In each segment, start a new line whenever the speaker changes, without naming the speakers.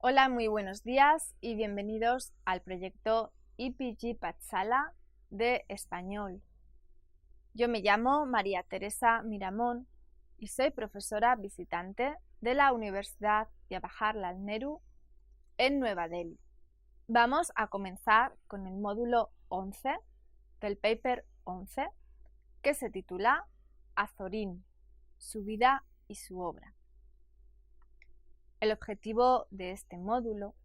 Hola, muy buenos días y bienvenidos al proyecto IPG Patsala de Español. Yo me llamo María Teresa Miramón y soy profesora visitante de la Universidad Jawaharlal Nehru en Nueva Delhi. Vamos a comenzar con el módulo 11 del paper 11 que se titula Azorín, su vida y su obra. El objetivo de este módulo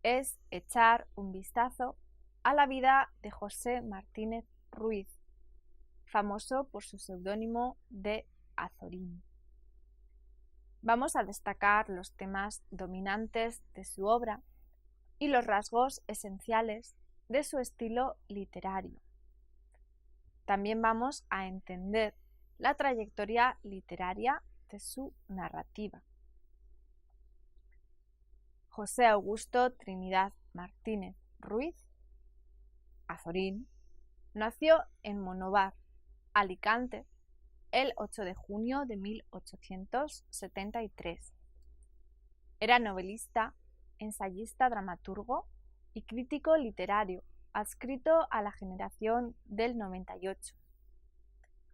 es echar un vistazo a la vida de José Martínez Ruiz, famoso por su seudónimo de Azorín. Vamos a destacar los temas dominantes de su obra y los rasgos esenciales de su estilo literario. También vamos a entender la trayectoria literaria de su narrativa. José Augusto Trinidad Martínez Ruiz, Azorín, nació en Monóvar, Alicante, el 8 de junio de 1873. Era novelista, ensayista, dramaturgo y crítico literario, adscrito a la generación del 98.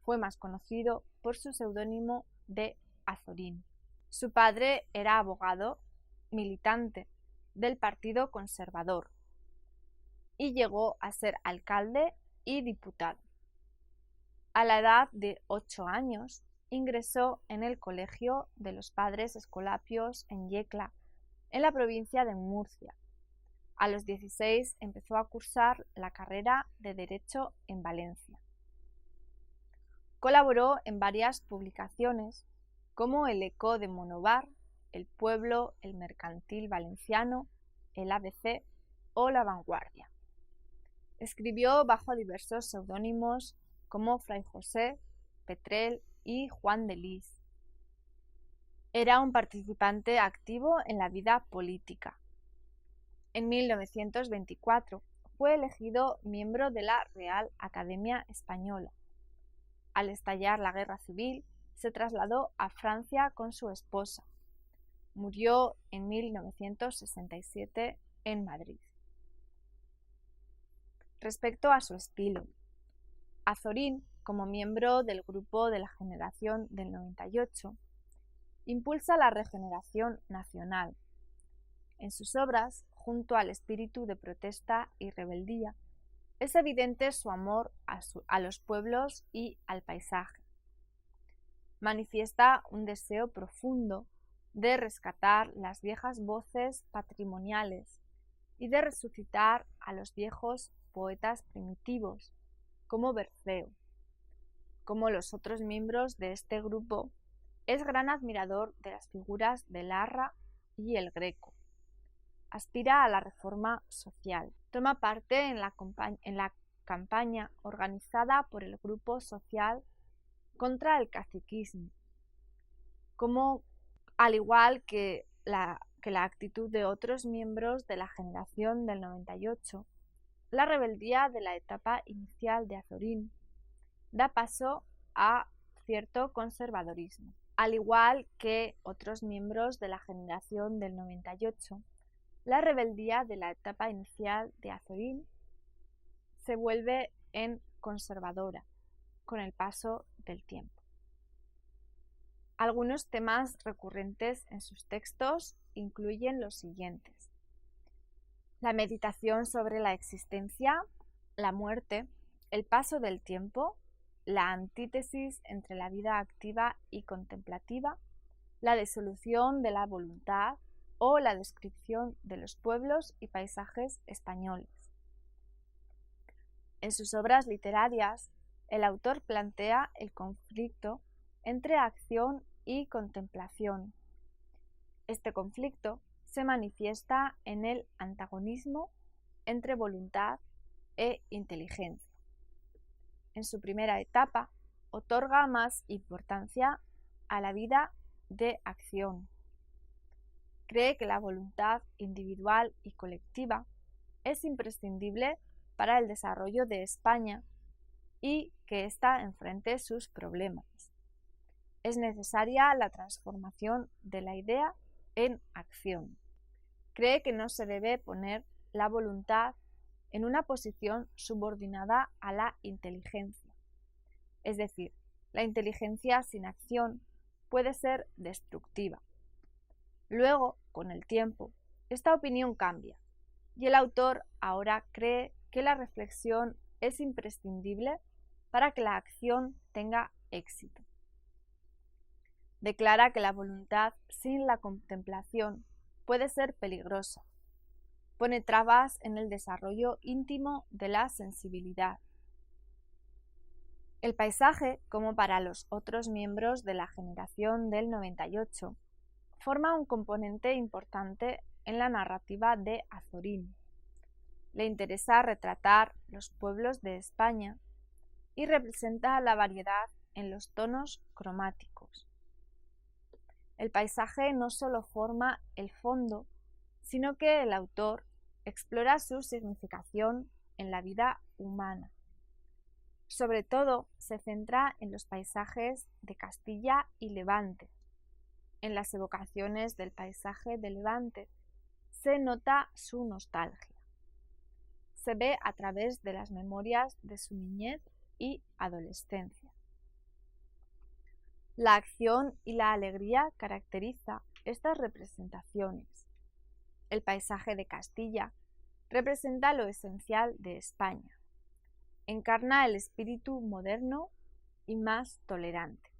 Fue más conocido por su seudónimo de Azorín. Su padre era abogado militante del Partido Conservador y llegó a ser alcalde y diputado. A la edad de 8 años ingresó en el Colegio de los Padres Escolapios en Yecla, en la provincia de Murcia. A los 16 empezó a cursar la carrera de Derecho en Valencia. Colaboró en varias publicaciones como El Eco de Monóvar, El Pueblo, El Mercantil Valenciano, El ABC o La Vanguardia. Escribió bajo diversos seudónimos como Fray José, Petrel y Juan de Lis. Era un participante activo en la vida política. En 1924 fue elegido miembro de la Real Academia Española. Al estallar la Guerra Civil, se trasladó a Francia con su esposa. Murió en 1967 en Madrid. Respecto a su estilo, Azorín, como miembro del grupo de la generación del 98, impulsa la regeneración nacional. En sus obras, junto al espíritu de protesta y rebeldía, es evidente su amor a los pueblos y al paisaje. Manifiesta un deseo profundo de rescatar las viejas voces patrimoniales y de resucitar a los viejos poetas primitivos, como Berceo. Como los otros miembros de este grupo, es gran admirador de las figuras de Larra y el Greco. Aspira a la reforma social. Toma parte en la campaña organizada por el Grupo Social contra el caciquismo, al igual que la actitud de otros miembros de la generación del 98, la rebeldía de la etapa inicial de Azorín da paso a cierto conservadorismo. Al igual que otros miembros de la generación del 98, la rebeldía de la etapa inicial de Azorín se vuelve en conservadora con el paso del tiempo. Algunos temas recurrentes en sus textos incluyen los siguientes: la meditación sobre la existencia, la muerte, el paso del tiempo, la antítesis entre la vida activa y contemplativa, la disolución de la voluntad o la descripción de los pueblos y paisajes españoles. En sus obras literarias, el autor plantea el conflicto entre acción y contemplación. Este conflicto se manifiesta en el antagonismo entre voluntad e inteligencia. En su primera etapa, otorga más importancia a la vida de acción. Cree que la voluntad individual y colectiva es imprescindible para el desarrollo de España y que ésta enfrente sus problemas. Es necesaria la transformación de la idea en acción. cree que no se debe poner la voluntad en una posición subordinada a la inteligencia. Es decir, la inteligencia sin acción puede ser destructiva. Luego, con el tiempo, esta opinión cambia y el autor ahora cree que la reflexión es imprescindible para que la acción tenga éxito. Declara que la voluntad sin la contemplación puede ser peligrosa. Pone trabas en el desarrollo íntimo de la sensibilidad. El paisaje, como para los otros miembros de la generación del 98, forma un componente importante en la narrativa de Azorín. Le interesa retratar los pueblos de España y representa la variedad en los tonos cromáticos. El paisaje no solo forma el fondo, sino que el autor explora su significación en la vida humana. Sobre todo se centra en los paisajes de Castilla y Levante. En las evocaciones del paisaje de Levante se nota su nostalgia. Se ve a través de las memorias de su niñez y adolescencia. La acción y la alegría caracteriza estas representaciones. El paisaje de Castilla representa lo esencial de España. Encarna el espíritu moderno y más tolerante.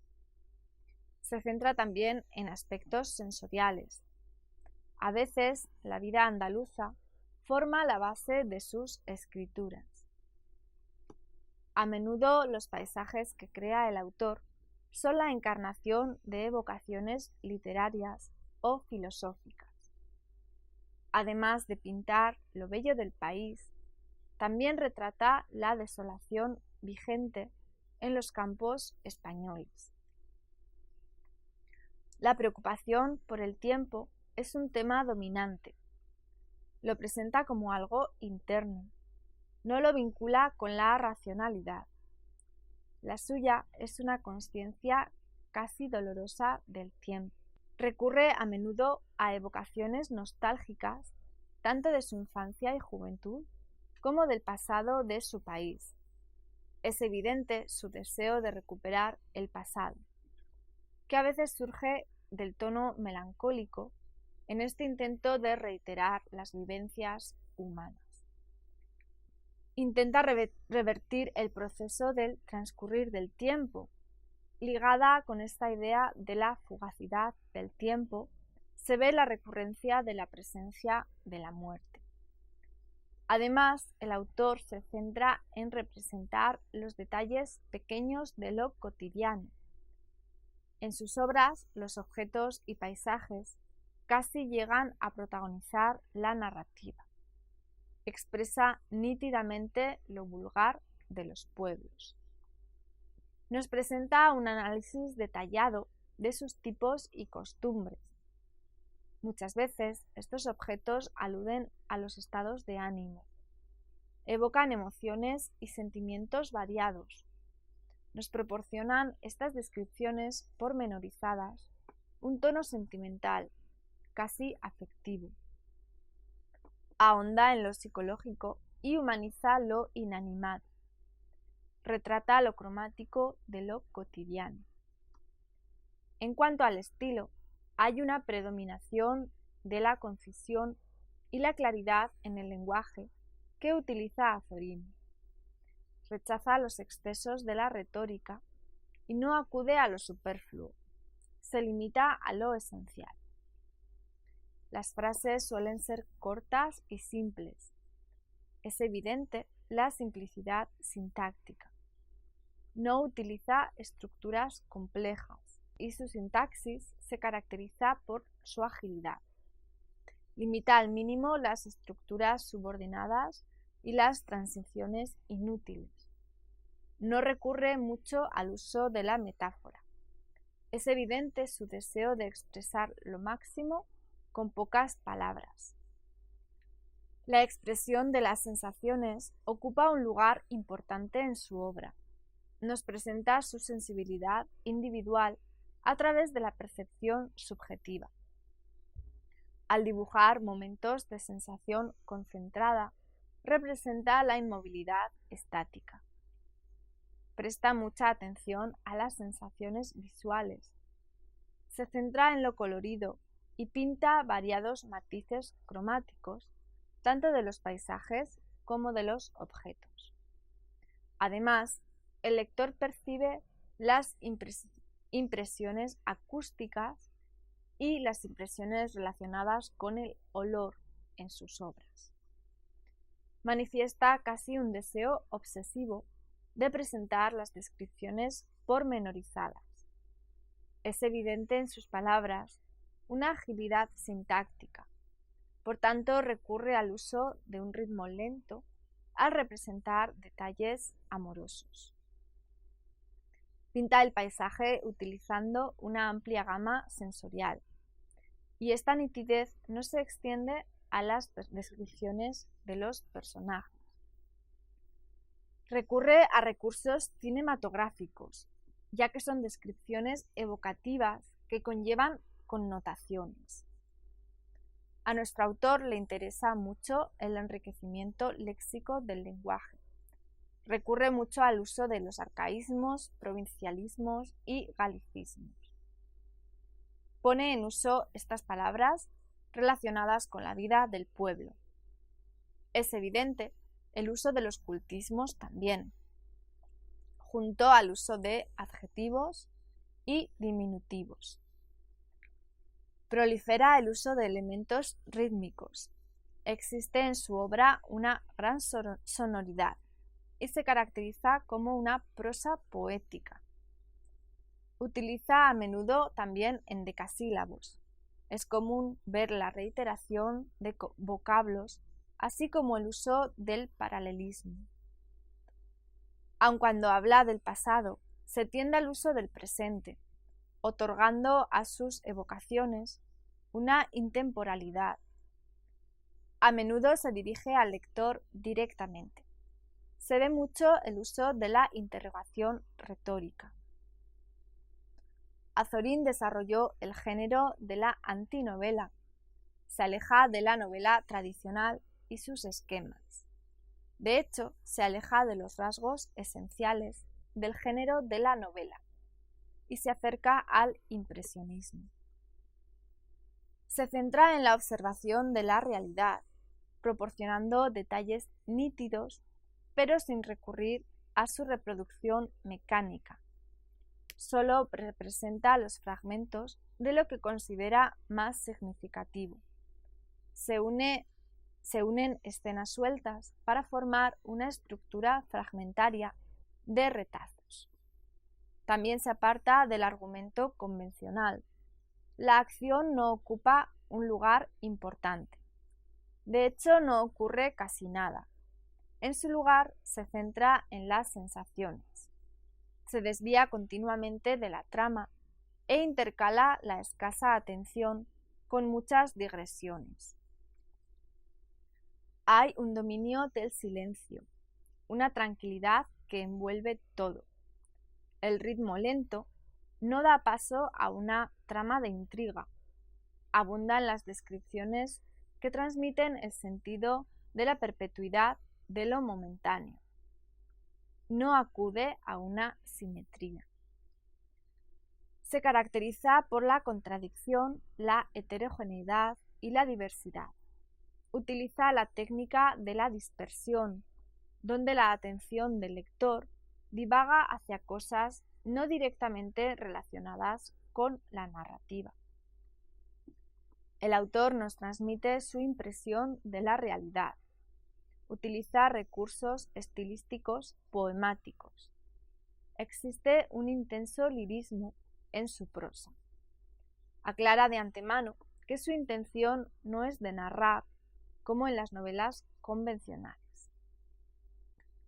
Se centra también en aspectos sensoriales. A veces, la vida andaluza forma la base de sus escrituras. A menudo, los paisajes que crea el autor son la encarnación de evocaciones literarias o filosóficas. Además de pintar lo bello del país, también retrata la desolación vigente en los campos españoles. La preocupación por el tiempo es un tema dominante. Lo presenta como algo interno. No lo vincula con la racionalidad. La suya es una consciencia casi dolorosa del tiempo. Recurre a menudo a evocaciones nostálgicas, tanto de su infancia y juventud, como del pasado de su país. Es evidente su deseo de recuperar el pasado, que a veces surge del tono melancólico en este intento de reiterar las vivencias humanas. Intenta revertir el proceso del transcurrir del tiempo. Ligada con esta idea de la fugacidad del tiempo, se ve la recurrencia de la presencia de la muerte. Además, el autor se centra en representar los detalles pequeños de lo cotidiano. En sus obras, los objetos y paisajes casi llegan a protagonizar la narrativa. Expresa nítidamente lo vulgar de los pueblos. Nos presenta un análisis detallado de sus tipos y costumbres. Muchas veces estos objetos aluden a los estados de ánimo. Evocan emociones y sentimientos variados. Nos proporcionan estas descripciones pormenorizadas un tono sentimental, casi afectivo. Ahonda en lo psicológico y humaniza lo inanimado. Retrata lo cromático de lo cotidiano. En cuanto al estilo, hay una predominación de la concisión y la claridad en el lenguaje que utiliza Azorín. Rechaza los excesos de la retórica y no acude a lo superfluo. Se limita a lo esencial. Las frases suelen ser cortas y simples. Es evidente la simplicidad sintáctica. No utiliza estructuras complejas y su sintaxis se caracteriza por su agilidad. Limita al mínimo las estructuras subordinadas y las transiciones inútiles. No recurre mucho al uso de la metáfora. Es evidente su deseo de expresar lo máximo con pocas palabras. La expresión de las sensaciones ocupa un lugar importante en su obra. Nos presenta su sensibilidad individual a través de la percepción subjetiva. Al dibujar momentos de sensación concentrada, representa la inmovilidad estática. Presta mucha atención a las sensaciones visuales. Se centra en lo colorido y pinta variados matices cromáticos, tanto de los paisajes como de los objetos. Además, el lector percibe las impresiones acústicas y las impresiones relacionadas con el olor en sus obras. Manifiesta casi un deseo obsesivo de presentar las descripciones pormenorizadas. Es evidente en sus palabras una agilidad sintáctica. Por tanto, recurre al uso de un ritmo lento al representar detalles amorosos. Pinta el paisaje utilizando una amplia gama sensorial, y esta nitidez no se extiende a las descripciones de los personajes. Recurre a recursos cinematográficos, ya que son descripciones evocativas que conllevan connotaciones. A nuestro autor le interesa mucho el enriquecimiento léxico del lenguaje. Recurre mucho al uso de los arcaísmos, provincialismos y galicismos. Pone en uso estas palabras relacionadas con la vida del pueblo. Es evidente el uso de los cultismos también, junto al uso de adjetivos y diminutivos. Prolifera el uso de elementos rítmicos. Existe en su obra una gran sonoridad y se caracteriza como una prosa poética. Utiliza a menudo también endecasílabos. Es común ver la reiteración de vocablos, así como el uso del paralelismo. Aun cuando habla del pasado, se tiende al uso del presente, otorgando a sus evocaciones una intemporalidad. A menudo se dirige al lector directamente. Se ve mucho el uso de la interrogación retórica. Azorín desarrolló el género de la antinovela. Se aleja de la novela tradicional y sus esquemas. De hecho, se aleja de los rasgos esenciales del género de la novela y se acerca al impresionismo. Se centra en la observación de la realidad, proporcionando detalles nítidos, pero sin recurrir a su reproducción mecánica. Solo representa los fragmentos de lo que considera más significativo. Se unen escenas sueltas para formar una estructura fragmentaria de retazos. También se aparta del argumento convencional. La acción no ocupa un lugar importante. De hecho, no ocurre casi nada. En su lugar, se centra en las sensaciones. Se desvía continuamente de la trama e intercala la escasa atención con muchas digresiones. Hay un dominio del silencio, una tranquilidad que envuelve todo. El ritmo lento no da paso a una trama de intriga. Abundan las descripciones que transmiten el sentido de la perpetuidad de lo momentáneo. No acude a una simetría. Se caracteriza por la contradicción, la heterogeneidad y la diversidad. Utiliza la técnica de la dispersión, donde la atención del lector divaga hacia cosas no directamente relacionadas con la narrativa. El autor nos transmite su impresión de la realidad. Utiliza recursos estilísticos poemáticos. Existe un intenso lirismo en su prosa. Aclara de antemano que su intención no es de narrar, como en las novelas convencionales.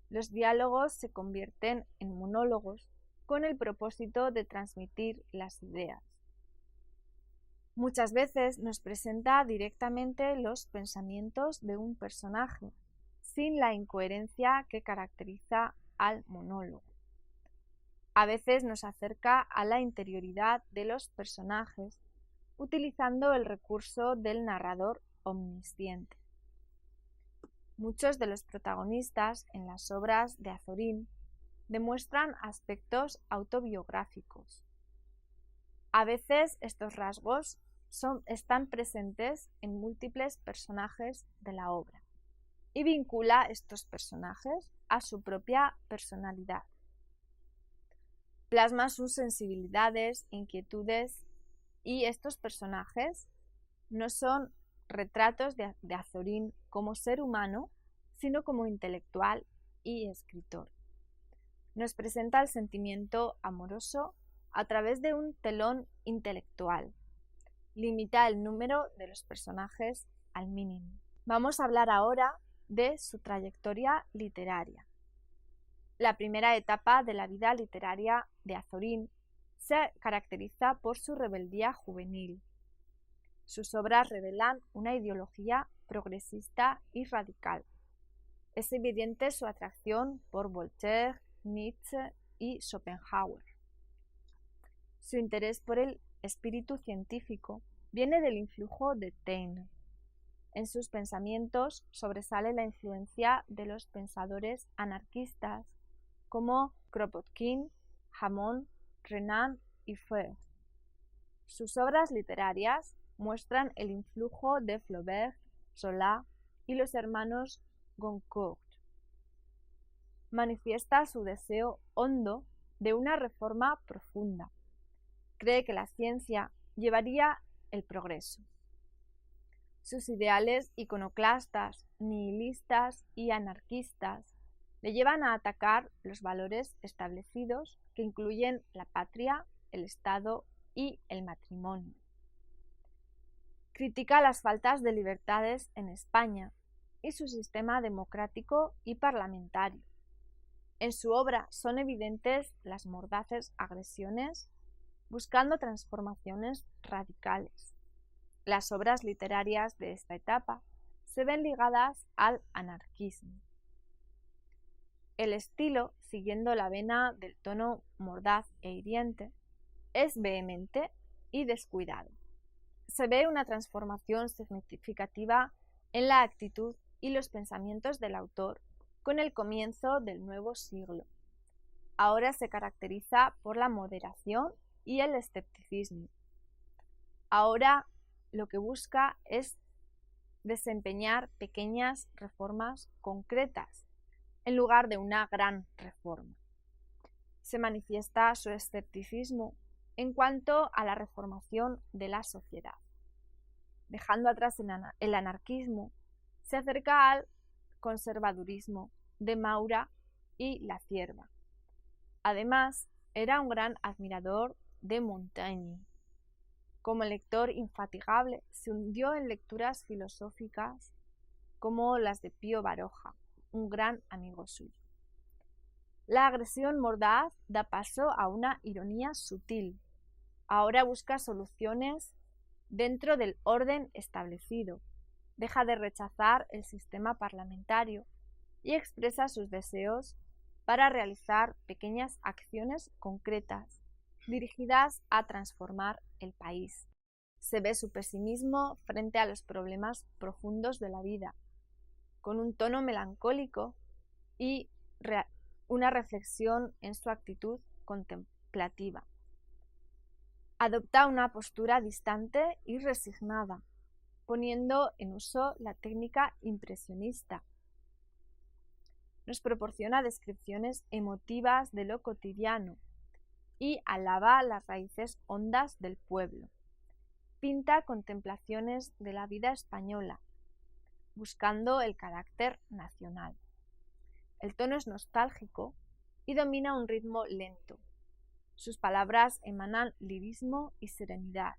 Los diálogos se convierten en monólogos con el propósito de transmitir las ideas. Muchas veces nos presenta directamente los pensamientos de un personaje, sin la incoherencia que caracteriza al monólogo. A veces nos acerca a la interioridad de los personajes, utilizando el recurso del narrador omnisciente. Muchos de los protagonistas en las obras de Azorín demuestran aspectos autobiográficos. A veces estos rasgos están presentes en múltiples personajes de la obra y vincula estos personajes a su propia personalidad. Plasma sus sensibilidades, inquietudes, y estos personajes no son retratos de Azorín como ser humano, sino como intelectual y escritor. Nos presenta el sentimiento amoroso a través de un telón intelectual. Limita el número de los personajes al mínimo. Vamos a hablar ahora de su trayectoria literaria. La primera etapa de la vida literaria de Azorín se caracteriza por su rebeldía juvenil. Sus obras revelan una ideología progresista y radical. Es evidente su atracción por Voltaire, Nietzsche y Schopenhauer. Su interés por el espíritu científico viene del influjo de Taine. En sus pensamientos sobresale la influencia de los pensadores anarquistas como Kropotkin, Hamon, Renan y Freud. Sus obras literarias muestran el influjo de Flaubert, Zola y los hermanos Goncourt. Manifiesta su deseo hondo de una reforma profunda. Cree que la ciencia llevaría el progreso. Sus ideales iconoclastas, nihilistas y anarquistas le llevan a atacar los valores establecidos que incluyen la patria, el Estado y el matrimonio. Critica las faltas de libertades en España y su sistema democrático y parlamentario. En su obra son evidentes las mordaces agresiones, buscando transformaciones radicales. Las obras literarias de esta etapa se ven ligadas al anarquismo. El estilo, siguiendo la vena del tono mordaz e hiriente, es vehemente y descuidado. Se ve una transformación significativa en la actitud y los pensamientos del autor con el comienzo del nuevo siglo. Ahora se caracteriza por la moderación y el escepticismo. Ahora lo que busca es desempeñar pequeñas reformas concretas en lugar de una gran reforma. Se manifiesta su escepticismo en cuanto a la reformación de la sociedad. Dejando atrás el anarquismo, se acerca al conservadurismo de Maura y La Cierva. Además, era un gran admirador de Montaigne. Como lector infatigable, se hundió en lecturas filosóficas como las de Pío Baroja, un gran amigo suyo. La agresión mordaz da paso a una ironía sutil. Ahora busca soluciones dentro del orden establecido, deja de rechazar el sistema parlamentario y expresa sus deseos para realizar pequeñas acciones concretas dirigidas a transformar el país. Se ve su pesimismo frente a los problemas profundos de la vida, con un tono melancólico y una reflexión en su actitud contemplativa. Adopta una postura distante y resignada, poniendo en uso la técnica impresionista. Nos proporciona descripciones emotivas de lo cotidiano y alaba las raíces hondas del pueblo. Pinta contemplaciones de la vida española, buscando el carácter nacional. El tono es nostálgico y domina un ritmo lento. Sus palabras emanan lirismo y serenidad.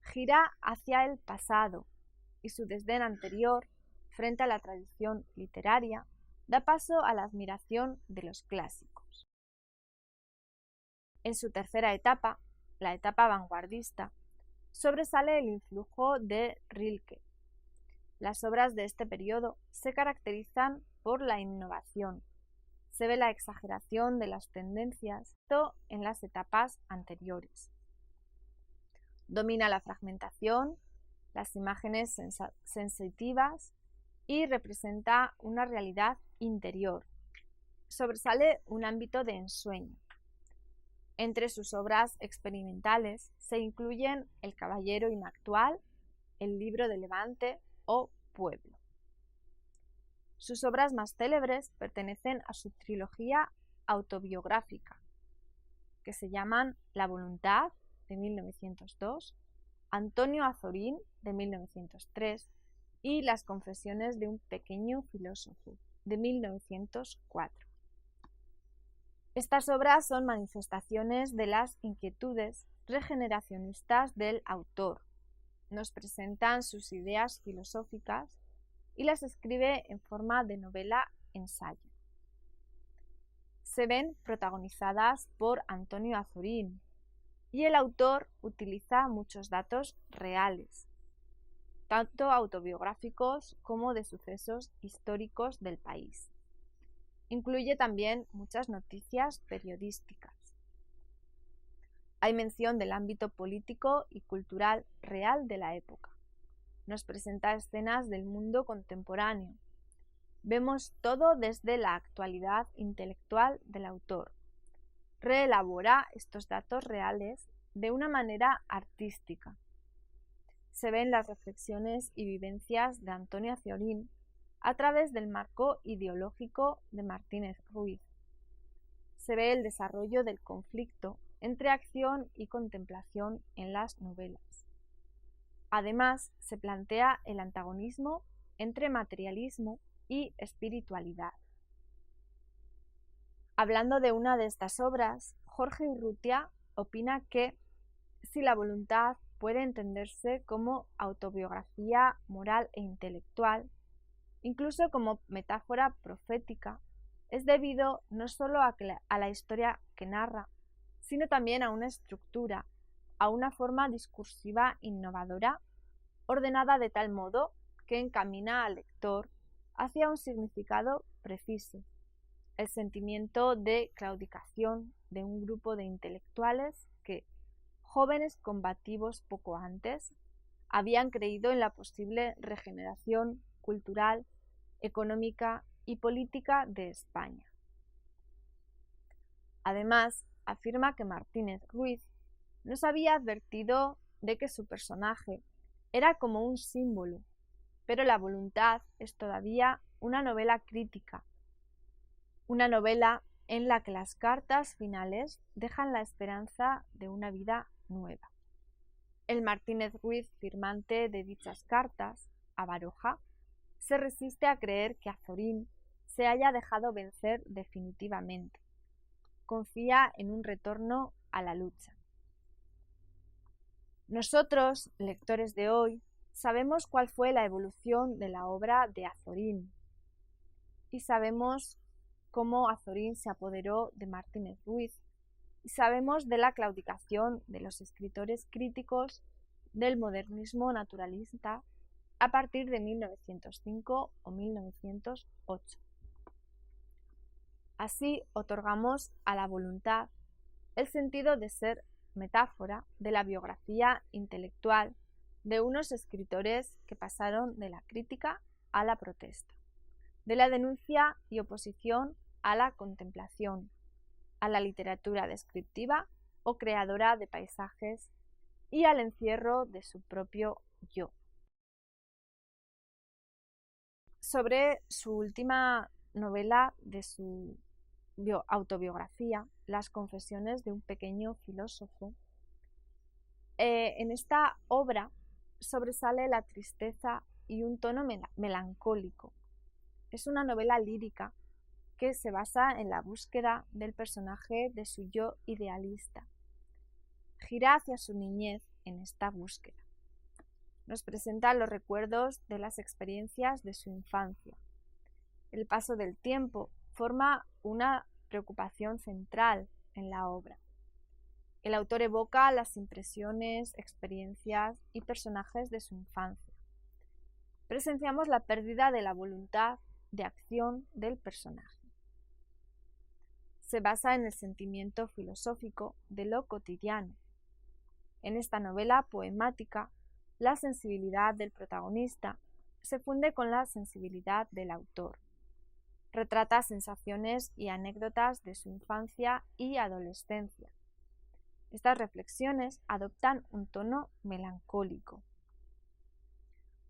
Gira hacia el pasado y su desdén anterior frente a la tradición literaria da paso a la admiración de los clásicos. En su tercera etapa, la etapa vanguardista, sobresale el influjo de Rilke. Las obras de este periodo se caracterizan por la innovación. Se ve la exageración de las tendencias en las etapas anteriores. Domina la fragmentación, las imágenes sensitivas y representa una realidad interior. Sobresale un ámbito de ensueño. Entre sus obras experimentales se incluyen El caballero inactual, El libro de Levante o Pueblo. Sus obras más célebres pertenecen a su trilogía autobiográfica, que se llaman La voluntad, de 1902, Antonio Azorín, de 1903, y Las confesiones de un pequeño filósofo, de 1904. Estas obras son manifestaciones de las inquietudes regeneracionistas del autor. Nos presentan sus ideas filosóficas y las escribe en forma de novela-ensayo. Se ven protagonizadas por Antonio Azorín y el autor utiliza muchos datos reales, tanto autobiográficos como de sucesos históricos del país. Incluye también muchas noticias periodísticas. Hay mención del ámbito político y cultural real de la época. Nos presenta escenas del mundo contemporáneo. Vemos todo desde la actualidad intelectual del autor. Reelabora estos datos reales de una manera artística. Se ven las reflexiones y vivencias de Antonio Azorín a través del marco ideológico de Martínez Ruiz. Se ve el desarrollo del conflicto entre acción y contemplación en las novelas. Además, se plantea el antagonismo entre materialismo y espiritualidad. Hablando de una de estas obras, Jorge Urrutia opina que si la voluntad puede entenderse como autobiografía moral e intelectual, incluso como metáfora profética, es debido no solo a la historia que narra, sino también a una estructura, a una forma discursiva innovadora, ordenada de tal modo que encamina al lector hacia un significado preciso, el sentimiento de claudicación de un grupo de intelectuales que, jóvenes combativos poco antes, habían creído en la posible regeneración cultural, económica y política de España. Además, afirma que Martínez Ruiz nos había advertido de que su personaje era como un símbolo, pero La voluntad es todavía una novela crítica, una novela en la que las cartas finales dejan la esperanza de una vida nueva. El Martínez Ruiz firmante de dichas cartas, a Baroja, se resiste a creer que Azorín se haya dejado vencer definitivamente. Confía en un retorno a la lucha. Nosotros, lectores de hoy, sabemos cuál fue la evolución de la obra de Azorín y sabemos cómo Azorín se apoderó de Martínez Ruiz y sabemos de la claudicación de los escritores críticos del modernismo naturalista a partir de 1905 o 1908. Así otorgamos a La voluntad el sentido de ser metáfora de la biografía intelectual de unos escritores que pasaron de la crítica a la protesta, de la denuncia y oposición a la contemplación, a la literatura descriptiva o creadora de paisajes y al encierro de su propio yo. Sobre su última novela de su autobiografía, Las confesiones de un pequeño filósofo, en esta obra sobresale la tristeza y un tono melancólico. Es una novela lírica que se basa en la búsqueda del personaje de su yo idealista. Gira hacia su niñez en esta búsqueda. Nos presenta los recuerdos de las experiencias de su infancia. El paso del tiempo forma una preocupación central en la obra. El autor evoca las impresiones, experiencias y personajes de su infancia. Presenciamos la pérdida de la voluntad de acción del personaje. Se basa en el sentimiento filosófico de lo cotidiano. En esta novela poemática, la sensibilidad del protagonista se funde con la sensibilidad del autor. Retrata sensaciones y anécdotas de su infancia y adolescencia. Estas reflexiones adoptan un tono melancólico.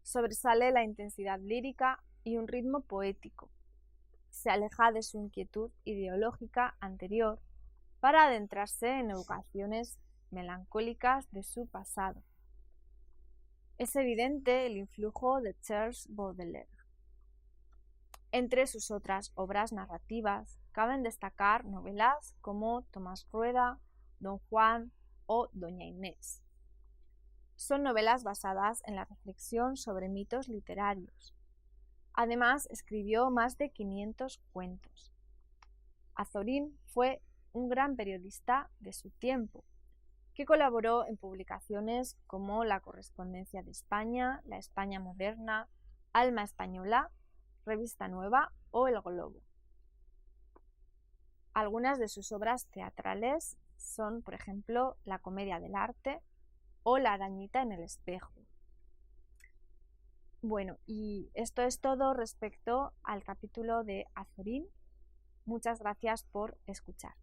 Sobresale la intensidad lírica y un ritmo poético. Se aleja de su inquietud ideológica anterior para adentrarse en evocaciones melancólicas de su pasado. Es evidente el influjo de Charles Baudelaire. Entre sus otras obras narrativas caben destacar novelas como Tomás Rueda, Don Juan o Doña Inés. Son novelas basadas en la reflexión sobre mitos literarios. Además, escribió más de 500 cuentos. Azorín fue un gran periodista de su tiempo, que colaboró en publicaciones como La Correspondencia de España, La España Moderna, Alma Española, Revista Nueva o El Globo. Algunas de sus obras teatrales son, por ejemplo, La Comedia del Arte o La Arañita en el espejo. Bueno, y esto es todo respecto al capítulo de Azorín. Muchas gracias por escuchar.